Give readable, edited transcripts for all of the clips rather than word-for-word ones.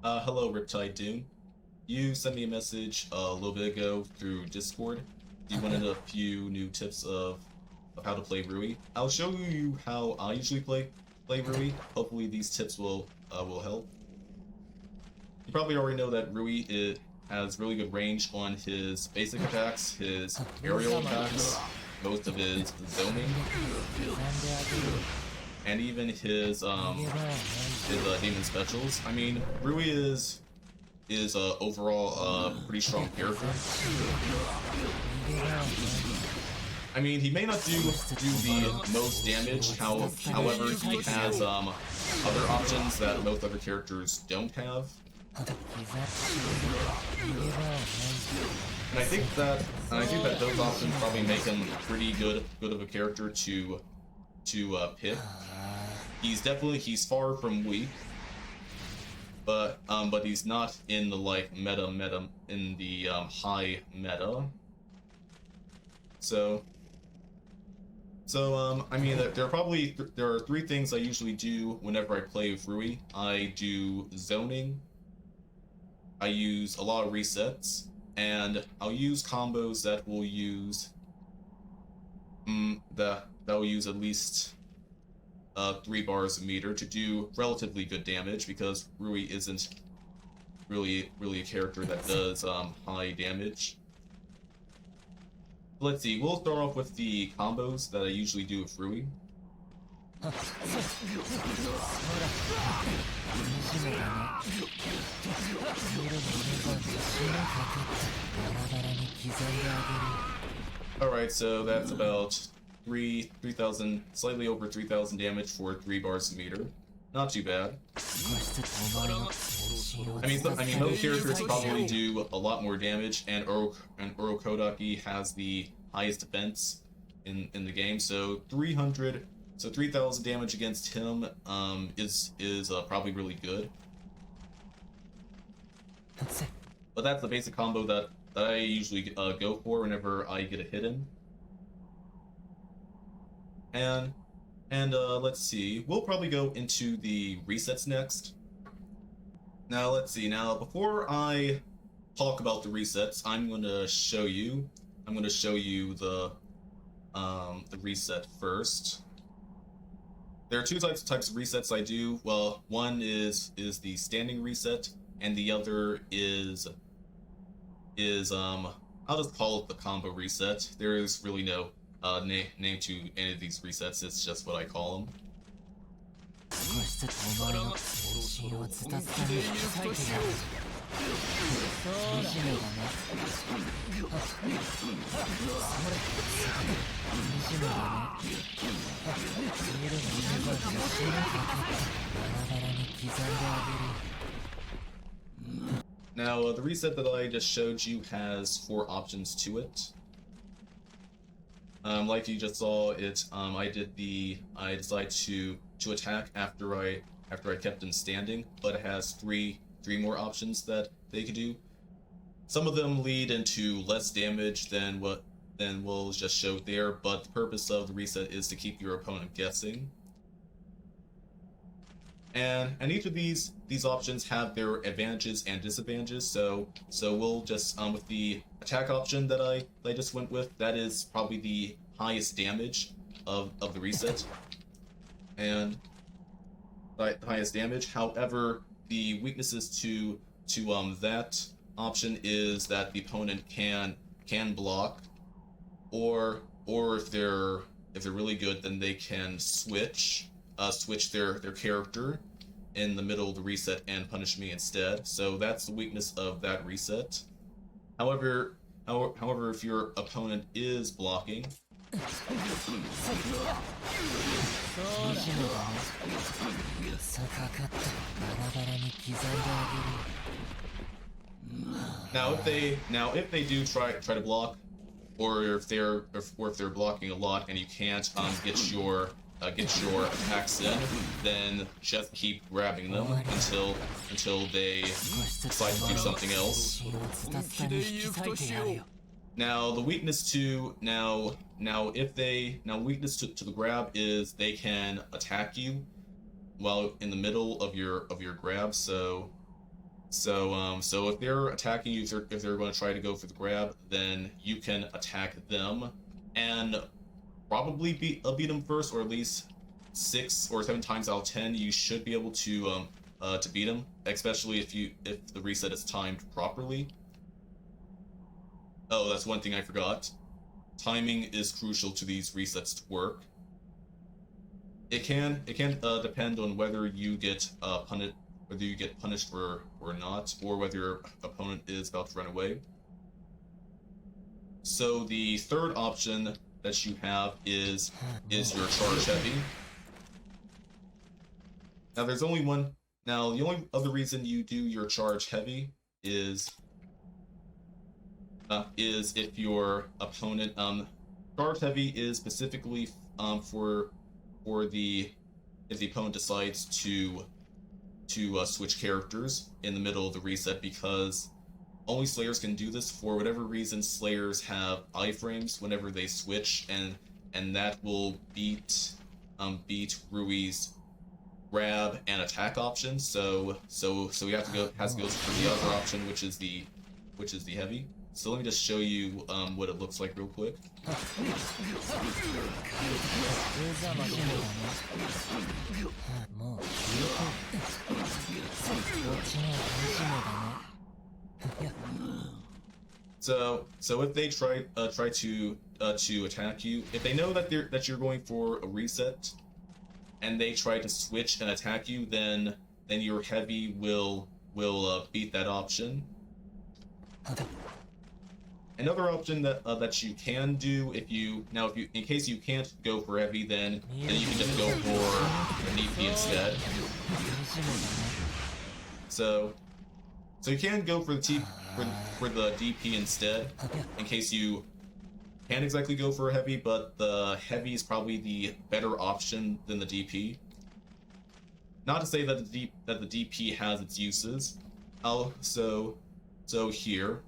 Hello, Riptide Dune. You sent me a message a little bit ago through Discord. You wanted a few new tips of how to play Rui. I'll show you how I usually play Rui. Hopefully, these tips will help. You probably already know that has really good range on his basic attacks, his aerial attacks, most of his zoning, and even his demon specials. I mean, Rui is overall a pretty strong character. I mean, he may not do the most damage, however, he has other options that most other characters don't have. And I think that those options probably make him pretty good of a character to pick. He's far from weak, but he's not in the like meta in the high meta. I mean, there are three things I usually do whenever I play with Rui. I do zoning, I use a lot of resets, and I'll use combos that will use that will use at least 3 bars a meter to do relatively good damage, because Rui isn't really a character that does high damage. Let's see, we'll start off with the combos that I usually do with Rui. Alright, so that's about 3,000, slightly over 3,000 damage for 3 bars a meter. Not too bad. I mean, most characters probably do a lot more damage, and Urokodaki has the highest defense in the game, so 3,000 damage against him is probably really good. But that's the basic combo that I usually go for whenever I get a hit in. And let's see, we'll probably go into the resets next. Now let's see. Now before I talk about the resets, I'm going to show you the reset first. There are two types of resets I do. Well, one is the standing reset, and the other is I'll just call it the combo reset. There is really no name to any of these resets. It's just what I call them. Now, the reset that I just showed you has 4 options to it. Like you just saw, I decided to attack after I kept him standing, but it has three more options that they could do. Some of them lead into less damage than was just showed there, but the purpose of the reset is to keep your opponent guessing. And each of these options have their advantages and disadvantages. So we'll just with the attack option that I just went with, that is probably the highest damage of the reset, and the highest damage. However, the weaknesses to that option is that the opponent can block, or if they're really good, then they can switch their character in the middle of the reset and punish me instead. So that's the weakness of that reset. However, if your opponent is blocking, if they do try to block, or if they're blocking a lot and you can't get your attacks in, then just keep grabbing them until they decide to do something else. Now the weakness to the grab is they can attack you while in the middle of your grab. So So if they're attacking you, if they're going to try to go for the grab, then you can attack them and probably beat them first, or at least 6 or 7 times out of 10 you should be able to beat them, especially if the reset is timed properly. Oh, that's one thing I forgot. Timing is crucial to these resets to work. It can depend on whether you get punished or not, or whether your opponent is about to run away. So the third option that you have is your charge heavy. Now there's only one. Now the only other reason you do your charge heavy is if your opponent charge heavy is specifically for the if the opponent decides to switch characters in the middle of the reset, because only Slayers can do this. For whatever reason, Slayers have iframes whenever they switch, and that will beat Rui's grab and attack options. So we have to has to go for the other option, which is the heavy. So let me just show you what it looks like real quick. So if they try to attack you, if they know that you're going for a reset, and they try to switch and attack you, then your heavy will beat that option. Another option that you can do if you in case you can't go for heavy, then you can just go for the DP instead. So you can go for the DP instead in case you can't exactly go for a heavy, but the heavy is probably the better option than the DP. Not to say that the DP has its uses. So here,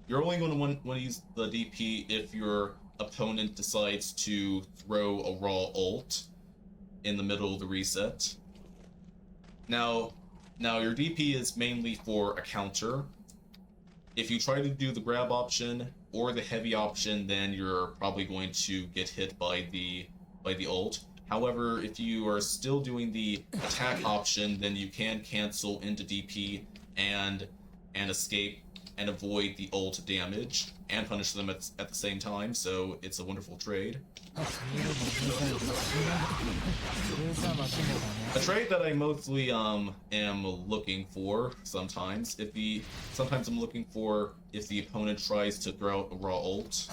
you're only going to want to use the DP if your opponent decides to throw a raw ult in the middle of the reset. Now your DP is mainly for a counter. If you try to do the grab option or the heavy option, then you're probably going to get hit by the ult. However, if you are still doing the attack option, then you can cancel into DP and escape and avoid the ult damage and punish them at the same time. So it's a wonderful trade. A trade that I mostly am looking for sometimes. Sometimes I'm looking for if the opponent tries to throw out a raw ult.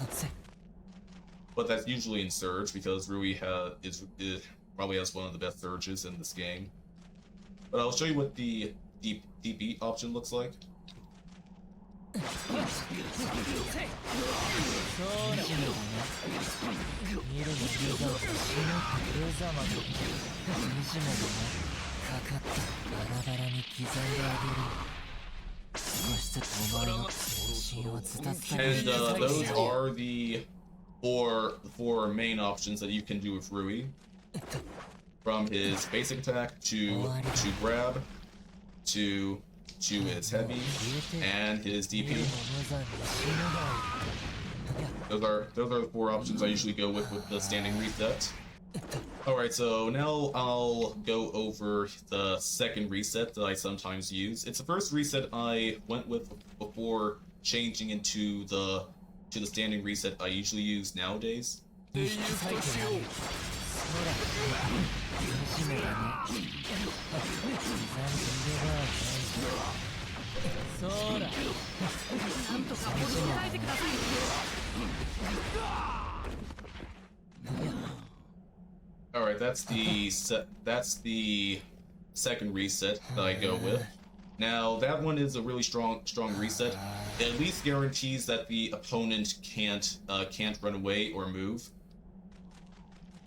But that's usually in Surge, because Rui probably has one of the best Surges in this game. But I'll show you what the DP option looks like. And those are the four main options that you can do with Rui. From his basic attack to grab to his heavy and his DP. Those are the 4 options I usually go with the standing reset. Alright, so now I'll go over the second reset that I sometimes use. It's the first reset I went with before changing into the standing reset I usually use nowadays. Alright, that's the second reset that I go with. Now that one is a really strong reset. It at least guarantees that the opponent can't run away or move.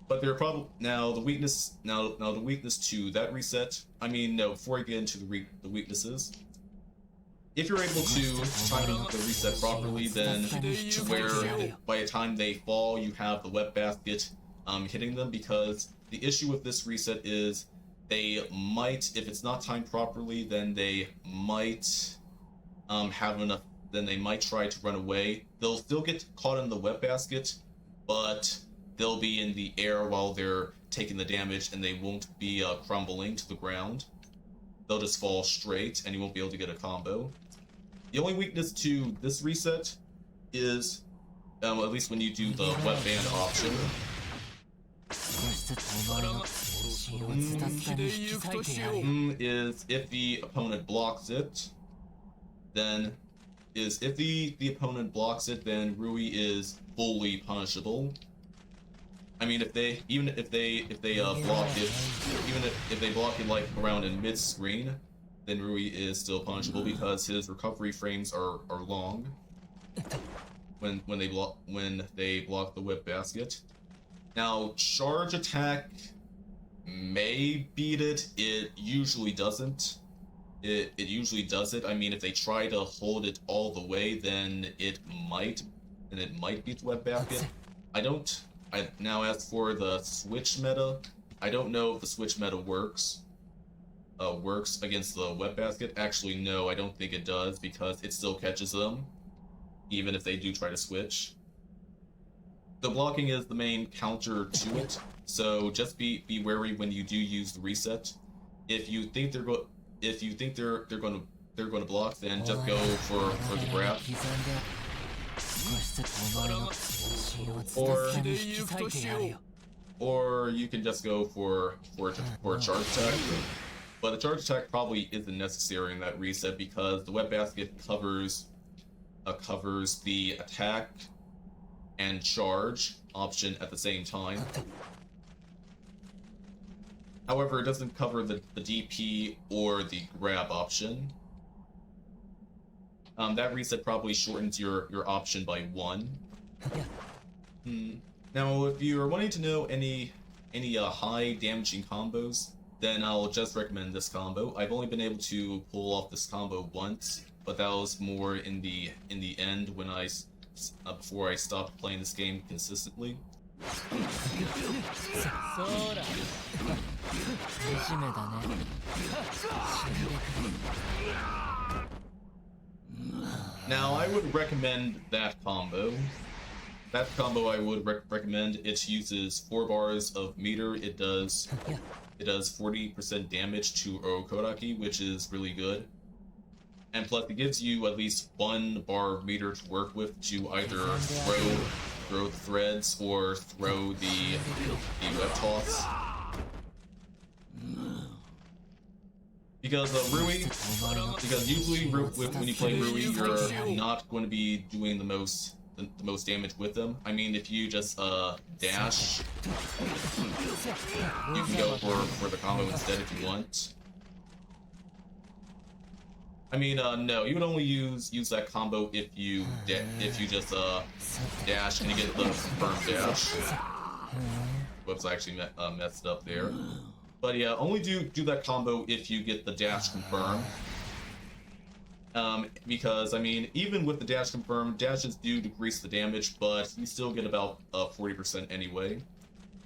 But there are probably the weakness to that reset. I mean, no, before I get into the weaknesses, if you're able to time the reset properly, then to where by the time they fall, you have the wet basket hitting them, because the issue with this reset is they might, if it's not timed properly, then they might have enough. Then they might try to run away. They'll still get caught in the web basket, but they'll be in the air while they're taking the damage, and they won't be crumbling to the ground. They'll just fall straight, and you won't be able to get a combo. The only weakness to this reset is, at least when you do the web band option, is if the opponent blocks it, then if the opponent blocks it, then Rui is fully punishable. I mean, if they block it, even if they block it like around in mid screen, then Rui is still punishable because his recovery frames are long when they block the whip basket. Now, charge attack may beat it. It usually doesn't. It usually does it. I mean, if they try to hold it all the way, then it might beat the web basket. Now, as for the switch meta, I don't know if the switch meta works against the web basket. Actually, no, I don't think it does because it still catches them, even if they do try to switch. The blocking is the main counter to it, so just be wary when you do use the reset. If you think they're going to block, then just go for the grab. Or you can just go for a charge attack. But the charge attack probably isn't necessary in that reset because the web basket covers the attack and charge option at the same time. However, it doesn't cover the DP or the grab option. That reset probably shortens your option by 1. Now, if you're wanting to know any high damaging combos, then I'll just recommend this combo. I've only been able to pull off this combo once, but that was more in the end when before I stopped playing this game consistently. Now, I would recommend that combo. That combo I would recommend. It uses 4 bars of meter. It does 40% damage to Orokodaki, which is really good. And plus, it gives you at least 1 bar of meter to work with to either throw the threads or throw the web toss. Because usually when you play Rui, you're not going to be doing the most damage with them. I mean, if you just dash, you can go for the combo instead if you want. I mean, no, you would only use that combo if you just dash and you get the confirmed dash. Whoops, I actually messed up there. But yeah, only do that combo if you get the dash confirmed. Because, I mean, even with the dash confirmed, dashes do decrease the damage, but you still get about 40% anyway.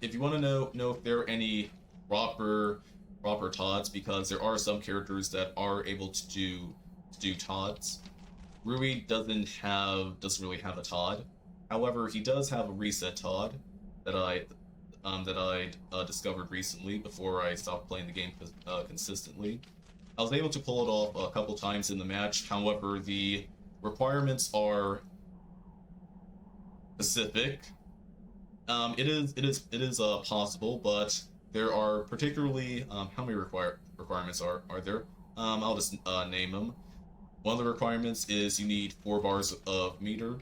If you want to know if there are any proper TODs, because there are some characters that are able to do TODs. Rui doesn't really have a TOD. However, he does have a reset TOD that I discovered recently before I stopped playing the game consistently. I was able to pull it off a couple times in the match. However, the requirements are specific. It is possible, but there are particularly how many requirements are there? I'll just name them. One of the requirements is you need 4 bars of meter.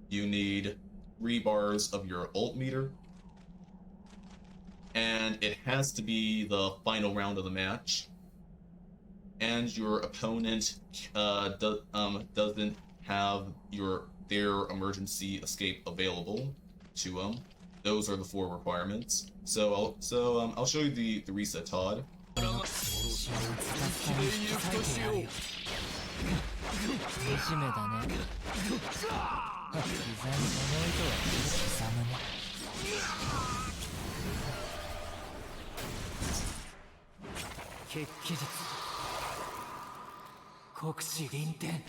You need 3 bars of your ult meter. And it has to be the final round of the match. And your opponent doesn't have their emergency escape available to them. Those are the 4 requirements. So I'll show you the reset TOD. 血気術国士臨天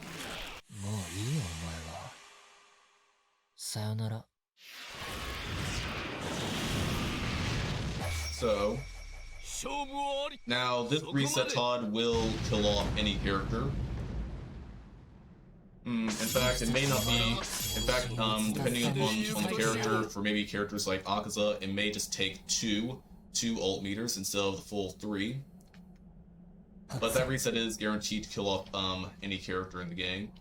もういいよお前はさよなら So, now this reset TOD will kill off any character. In fact, it may not be. In fact, depending on the character, for maybe characters like Akaza, it may just take two ult meters instead of the full 3. But that reset is guaranteed to kill off any character in the game.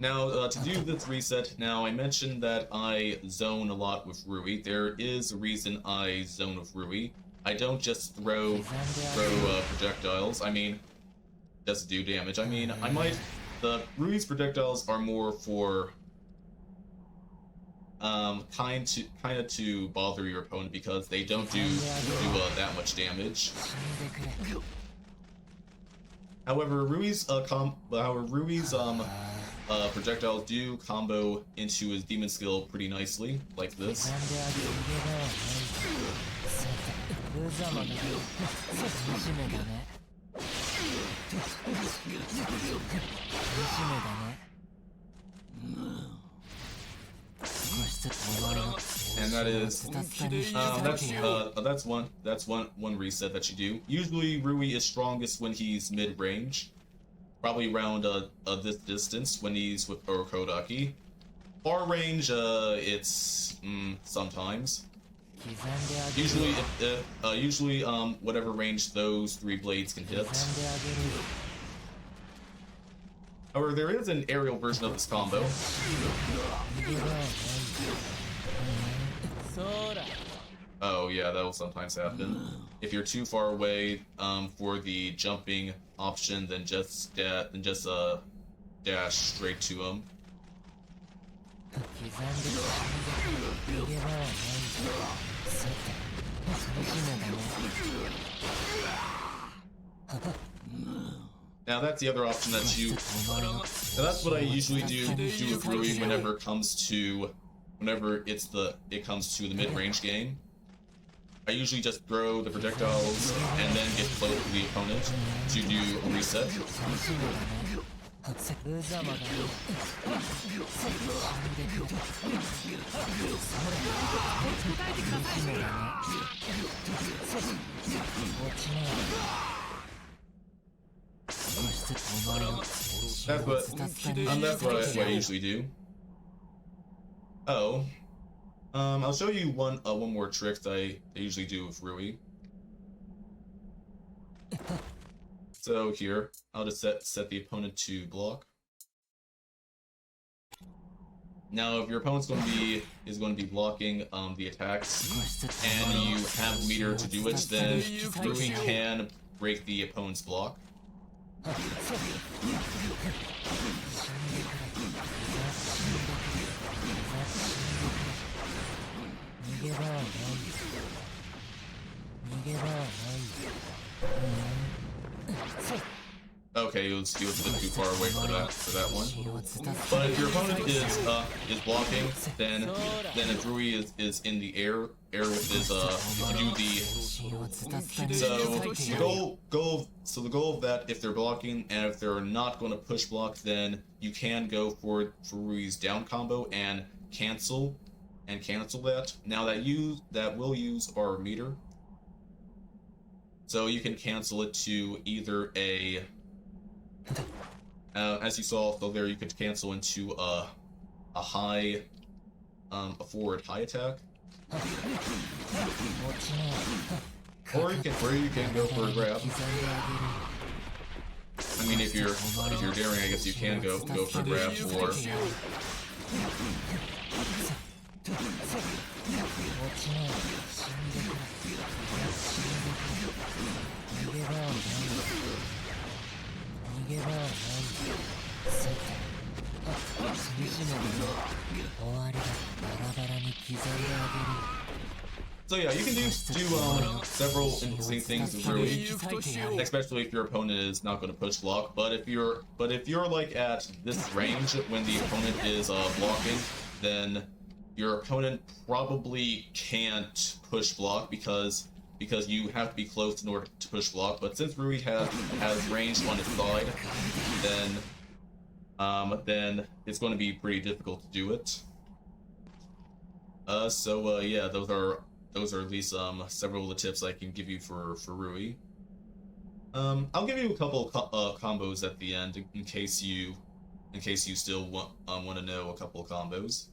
Now, to do this reset, now I mentioned that I zone a lot with Rui. There is a reason I zone with Rui. I don't just throw projectiles. I mean, just do damage. I mean, I might. The Rui's projectiles are more for kind of to bother your opponent because they don't do that much damage. However, Rui's projectiles do combo into his demon skill pretty nicely, like this. And that is that's one reset that you do. Usually Rui is strongest when he's mid-range. Probably around this distance when he's with Orokodaki. Far range, it's sometimes. Usually, whatever range those 3 blades can hit. However, there is an aerial version of this combo. Oh yeah, that will sometimes happen. If you're too far away for the jumping option, then just dash straight to him. Now that's the other option that you. Now that's what I usually do with Rui whenever it comes to the mid-range game. I usually just throw the projectiles and then get close to the opponent to do a reset. That's what I usually do. Oh. I'll show you one more trick that I usually do with Rui. So here, I'll just set the opponent to block. Now, if your opponent's going to be blocking the attacks, and you have a meter to do it, then Rui can break the opponent's block. Okay, he was a bit too far away for that one. But if your opponent is blocking, then if Rui is in the air with his if you do the goal of that, if they're blocking and if they're not going to push block, then you can go for Rui's down combo and cancel that. Now that will use our meter. So you can cancel it to either a as you saw, so there you could cancel into a forward high attack, or you can go for a grab. I mean, if you're daring, I guess you can go for a grab or. So yeah, you can do several interesting things with Rui, especially if your opponent is not going to push block. But if you're like at this range when the opponent is blocking, then your opponent probably can't push block because because you have to be close in order to push block. But since Rui has range on his side, then it's going to be pretty difficult to do it. Yeah, those are at least several of the tips I can give you for Rui. I'll give you a couple combos at the end in case you still want to know a couple of combos.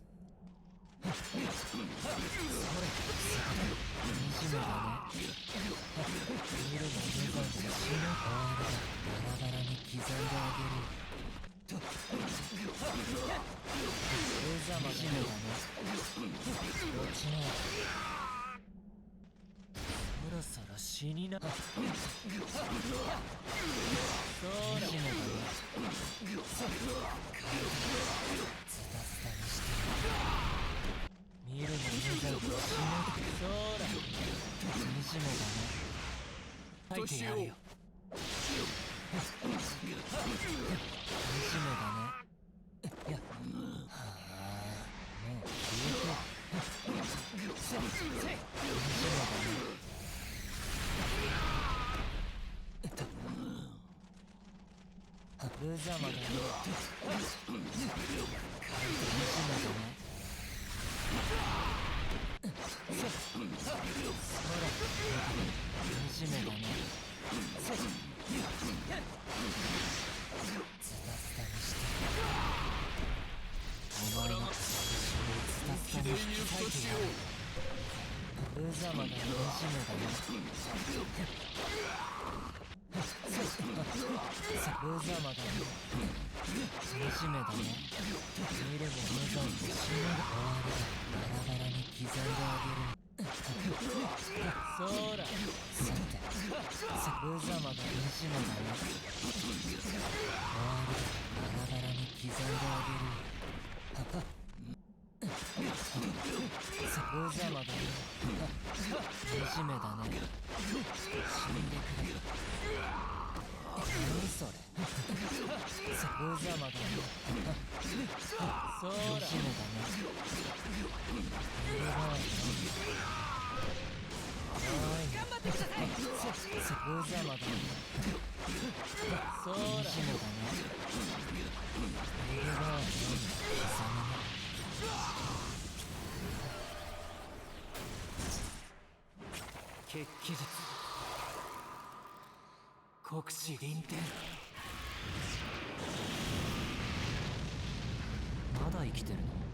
まだ生きてるの？